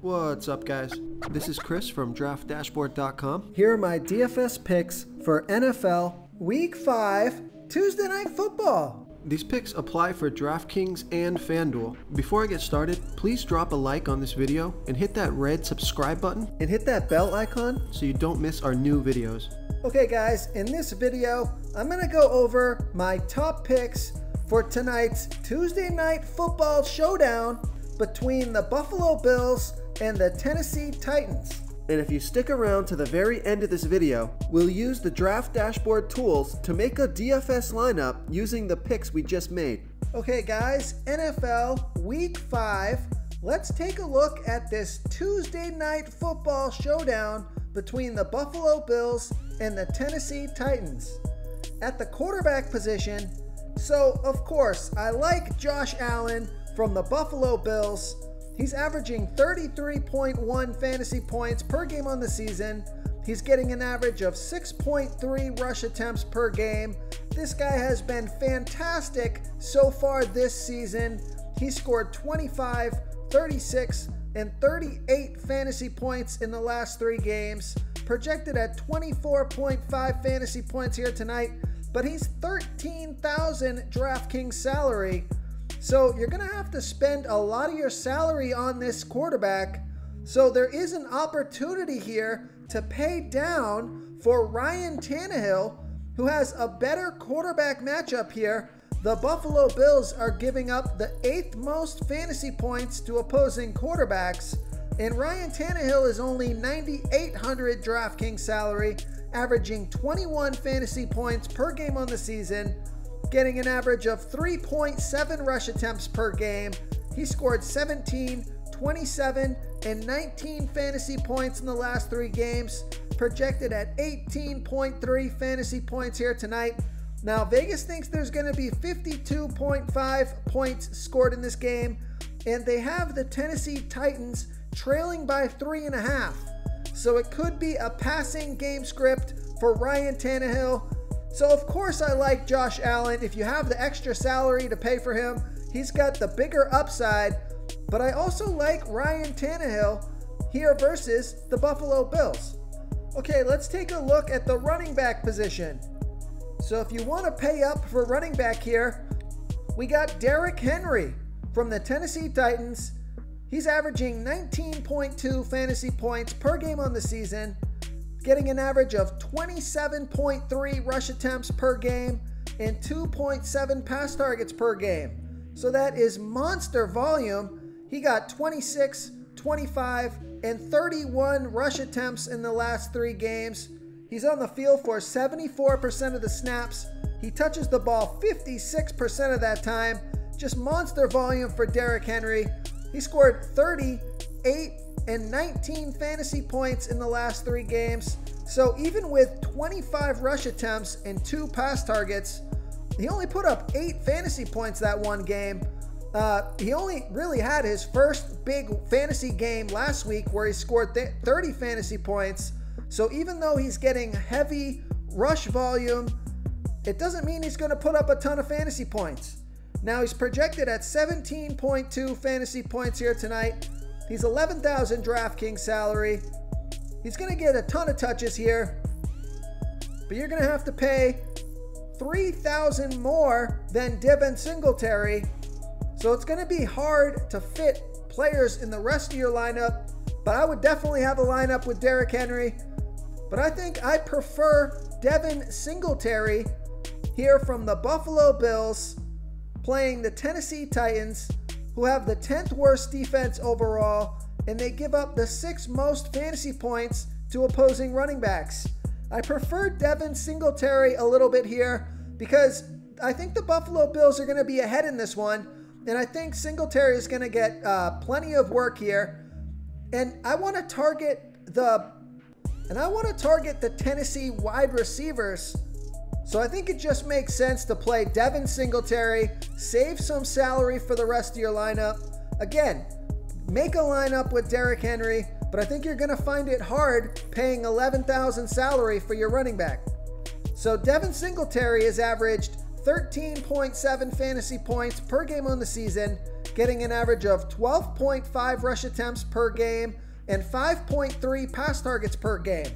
What's up, guys? This is Chris from DraftDashboard.com. Here are my DFS picks for NFL Week 5 Tuesday Night Football. These picks apply for DraftKings and FanDuel. Before I get started, please drop a like on this video and hit that red subscribe button And hit that bell icon so you don't miss our new videos. Okay guys, in this video, I'm going to go over my top picks for tonight's Tuesday Night Football showdown between the Buffalo Bills and the Tennessee Titans. And if you stick around to the very end of this video, we'll use the Draft Dashboard tools to make a DFS lineup using the picks we just made. Okay guys, NFL Week 5, let's take a look at this Tuesday Night Football showdown between the Buffalo Bills and the Tennessee Titans. At the quarterback position, so of course, I like Josh Allen from the Buffalo Bills. He's averaging 33.1 fantasy points per game on the season. He's getting an average of 6.3 rush attempts per game. This guy has been fantastic so far this season. He scored 25, 36, and 38 fantasy points in the last 3 games. Projected at 24.5 fantasy points here tonight, but he's 13,000 DraftKings salary. So you're going to have to spend a lot of your salary on this quarterback. So there is an opportunity here to pay down for Ryan Tannehill, who has a better quarterback matchup here. The Buffalo Bills are giving up the 8th most fantasy points to opposing quarterbacks, and Ryan Tannehill is only 9,800 DraftKings salary, averaging 21 fantasy points per game on the season, getting an average of 3.7 rush attempts per game. He scored 17, 27, and 19 fantasy points in the last 3 games, projected at 18.3 fantasy points here tonight. Now, Vegas thinks there's going to be 52.5 points scored in this game, and they have the Tennessee Titans trailing by 3.5. So it could be a passing game script for Ryan Tannehill. So of course I like Josh Allen. If you have the extra salary to pay for him, he's got the bigger upside. But I also like Ryan Tannehill here versus the Buffalo Bills. Okay, let's take a look at the running back position. So if you want to pay up for running back here, we got Derrick Henry from the Tennessee Titans. He's averaging 19.2 fantasy points per game on the season, getting an average of 27.3 rush attempts per game and 2.7 pass targets per game. So that is monster volume. He got 26, 25, and 31 rush attempts in the last 3 games. He's on the field for 74% of the snaps. He touches the ball 56% of that time. Just monster volume for Derrick Henry. He scored 30, 8, and 19 fantasy points in the last 3 games. So even with 25 rush attempts and 2 pass targets, he only put up 8 fantasy points that one game. He only really had his first big fantasy game last week where he scored 30 fantasy points. So even though he's getting heavy rush volume, it doesn't mean he's going to put up a ton of fantasy points. Now he's projected at 17.2 fantasy points here tonight. He's 11,000 DraftKings salary. He's going to get a ton of touches here, but you're going to have to pay 3,000 more than Devin Singletary. So it's going to be hard to fit players in the rest of your lineup, but I would definitely have a lineup with Derrick Henry. But I think I prefer Devin Singletary here from the Buffalo Bills playing the Tennessee Titans, who have the 10th worst defense overall, and they give up the 6th most fantasy points to opposing running backs. I prefer Devin Singletary a little bit here because I think the Buffalo Bills are going to be ahead in this one, and I think Singletary is going to get plenty of work here. And I want to target the Tennessee wide receivers. So I think it just makes sense to play Devin Singletary, save some salary for the rest of your lineup. Again, make a lineup with Derrick Henry, but I think you're going to find it hard paying 11,000 salary for your running back. So Devin Singletary has averaged 13.7 fantasy points per game on the season, getting an average of 12.5 rush attempts per game and 5.3 pass targets per game.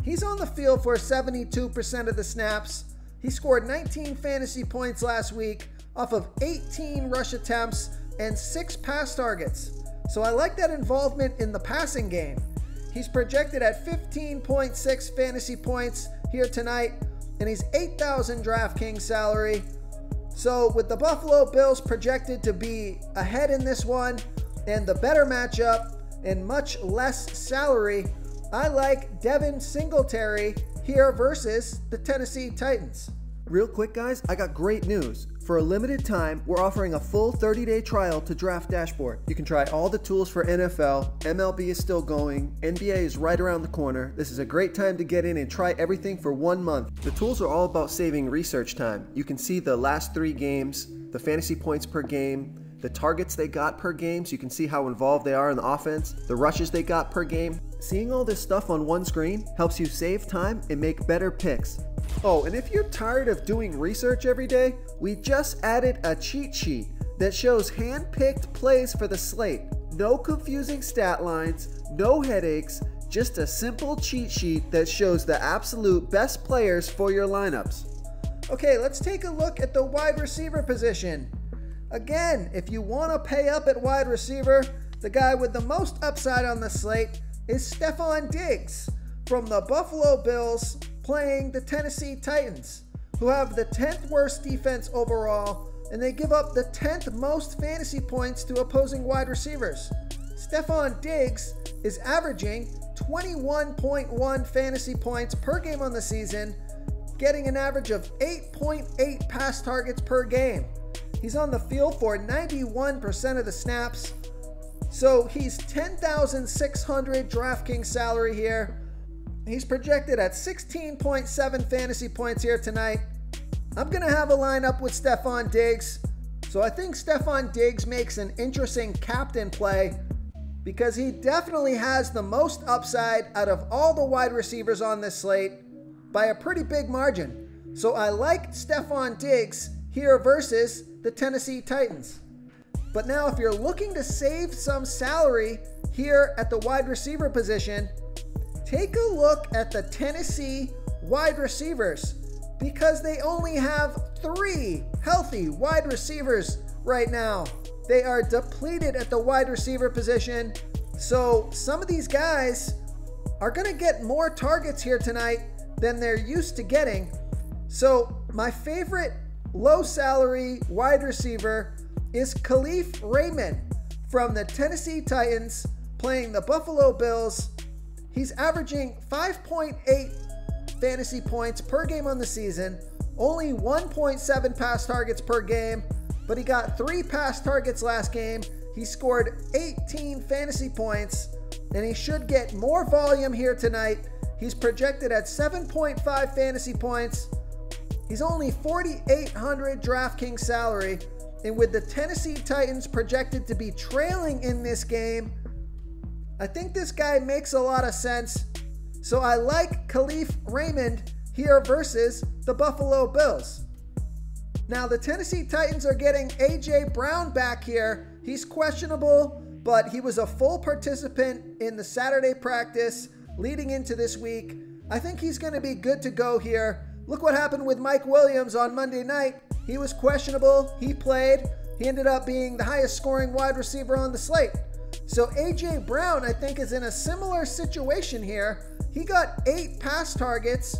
He's on the field for 72% of the snaps. He scored 19 fantasy points last week off of 18 rush attempts and 6 pass targets. So I like that involvement in the passing game. He's projected at 15.6 fantasy points here tonight, and he's $8,000 DraftKings salary. So with the Buffalo Bills projected to be ahead in this one and the better matchup and much less salary, I like Devin Singletary here versus the Tennessee Titans. Real quick, guys, I got great news. For a limited time, we're offering a full 30-day trial to Draft Dashboard. You can try all the tools for NFL, MLB is still going, NBA is right around the corner. This is a great time to get in and try everything for 1 month. The tools are all about saving research time. You can see the last 3 games, the fantasy points per game, the targets they got per game, so you can see how involved they are in the offense, the rushes they got per game. Seeing all this stuff on one screen helps you save time and make better picks. Oh, and if you're tired of doing research every day, we just added a cheat sheet that shows hand-picked plays for the slate. No confusing stat lines, no headaches, just a simple cheat sheet that shows the absolute best players for your lineups. Okay, let's take a look at the wide receiver position. Again, if you want to pay up at wide receiver, the guy with the most upside on the slate is Stefon Diggs from the Buffalo Bills playing the Tennessee Titans, who have the 10th worst defense overall, and they give up the 10th most fantasy points to opposing wide receivers. Stefon Diggs is averaging 21.1 fantasy points per game on the season, getting an average of 8.8 pass targets per game. He's on the field for 91% of the snaps, so he's $10,600 DraftKings salary here. He's projected at 16.7 fantasy points here tonight. I'm going to have a lineup with Stefon Diggs, so I think Stefon Diggs makes an interesting captain play because he definitely has the most upside out of all the wide receivers on this slate by a pretty big margin. So I like Stefon Diggs here versus the Tennessee Titans. But now if you're looking to save some salary here at the wide receiver position, take a look at the Tennessee wide receivers because they only have 3 healthy wide receivers right now. They are depleted at the wide receiver position. So some of these guys are going to get more targets here tonight than they're used to getting. So my favorite low salary wide receiver is Khalif Raymond from the Tennessee Titans playing the Buffalo Bills. He's averaging 5.8 fantasy points per game on the season, only 1.7 pass targets per game, but he got 3 pass targets last game. He scored 18 fantasy points, and he should get more volume here tonight. He's projected at 7.5 fantasy points. He's only $4,800 DraftKings salary, and with the Tennessee Titans projected to be trailing in this game, I think this guy makes a lot of sense. So I like Khalif Raymond here versus the Buffalo Bills. Now the Tennessee Titans are getting A.J. Brown back here. He's questionable, but he was a full participant in the Saturday practice leading into this week. I think he's going to be good to go here. Look what happened with Mike Williams on Monday night. He was questionable. He played. He ended up being the highest scoring wide receiver on the slate. So A.J. Brown, I think, is in a similar situation here. He got 8 pass targets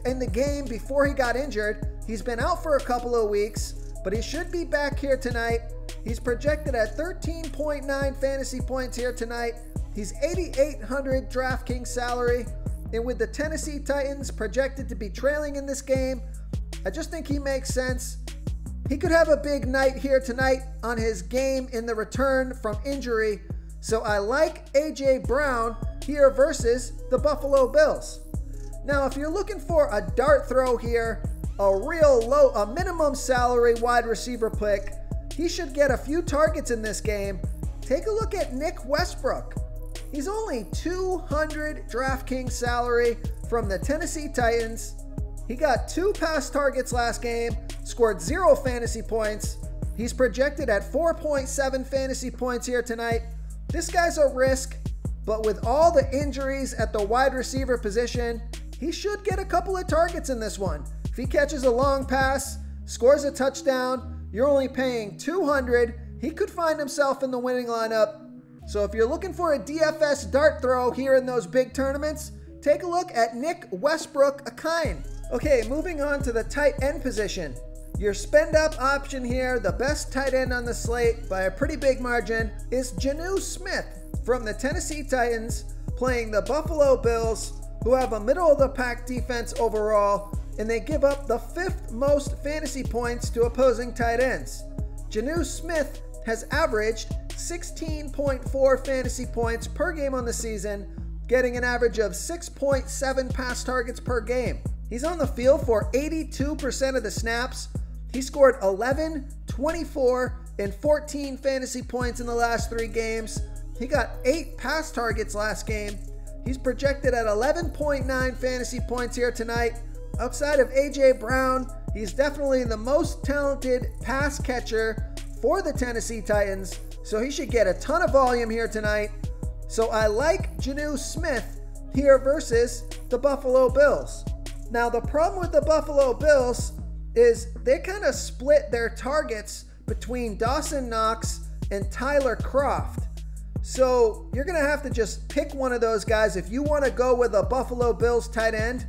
in the game before he got injured. He's been out for a couple of weeks, but he should be back here tonight. He's projected at 13.9 fantasy points here tonight. He's $8,800 DraftKings salary. And with the Tennessee Titans projected to be trailing in this game, I just think he makes sense. He could have a big night here tonight on his game in the return from injury. So I like A.J. Brown here versus the Buffalo Bills. Now, if you're looking for a dart throw here, a minimum salary wide receiver pick, he should get a few targets in this game. Take a look at Nick Westbrook. He's only $200 DraftKings salary from the Tennessee Titans. He got 2 pass targets last game, scored 0 fantasy points. He's projected at 4.7 fantasy points here tonight. This guy's a risk, but with all the injuries at the wide receiver position, he should get a couple of targets in this one. If he catches a long pass, scores a touchdown, you're only paying $200. He could find himself in the winning lineup. So if you're looking for a DFS dart throw here in those big tournaments, take a look at Nick Westbrook-Akine. Okay, moving on to the tight end position. Your spend up option here, the best tight end on the slate by a pretty big margin, is Jonnu Smith from the Tennessee Titans, playing the Buffalo Bills, who have a middle of the pack defense overall, and they give up the 5th most fantasy points to opposing tight ends. Jonnu Smith has averaged 16.4 fantasy points per game on the season, getting an average of 6.7 pass targets per game. He's on the field for 82% of the snaps. He scored 11, 24, and 14 fantasy points in the last 3 games. He got 8 pass targets last game. He's projected at 11.9 fantasy points here tonight. Outside of A.J. Brown, he's definitely the most talented pass catcher for the Tennessee Titans, so he should get a ton of volume here tonight. So I like Jonnu Smith here versus the Buffalo Bills. Now the problem with the Buffalo Bills is they kind of split their targets between Dawson Knox and Tyler Kroft. So you're going to have to just pick one of those guys if you want to go with a Buffalo Bills tight end.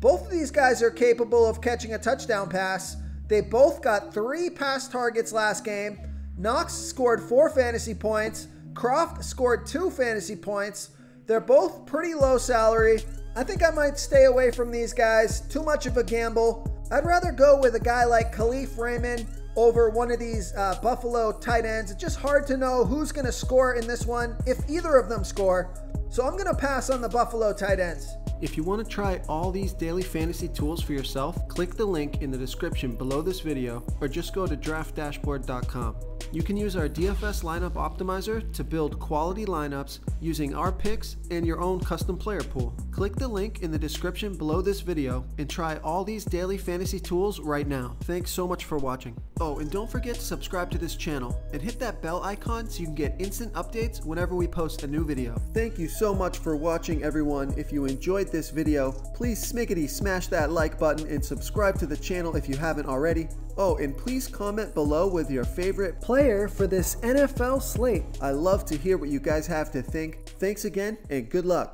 Both of these guys are capable of catching a touchdown pass. They both got 3 pass targets last game. Knox scored 4 fantasy points. Kroft scored 2 fantasy points. They're both pretty low salary. I think I might stay away from these guys. Too much of a gamble. I'd rather go with a guy like Khalif Raymond over one of these Buffalo tight ends. It's just hard to know who's going to score in this one, if either of them score. So I'm going to pass on the Buffalo tight ends. If you want to try all these daily fantasy tools for yourself, click the link in the description below this video or just go to draftdashboard.com. You can use our DFS lineup optimizer to build quality lineups using our picks and your own custom player pool. Click the link in the description below this video and try all these daily fantasy tools right now. Thanks so much for watching. Oh, and don't forget to subscribe to this channel and hit that bell icon so you can get instant updates whenever we post a new video. Thank you so much for watching, everyone. If you enjoyed this video, please smash that like button and subscribe to the channel if you haven't already. Oh, and please comment below with your favorite player for this NFL slate. I love to hear what you guys have to think. Thanks again, and good luck.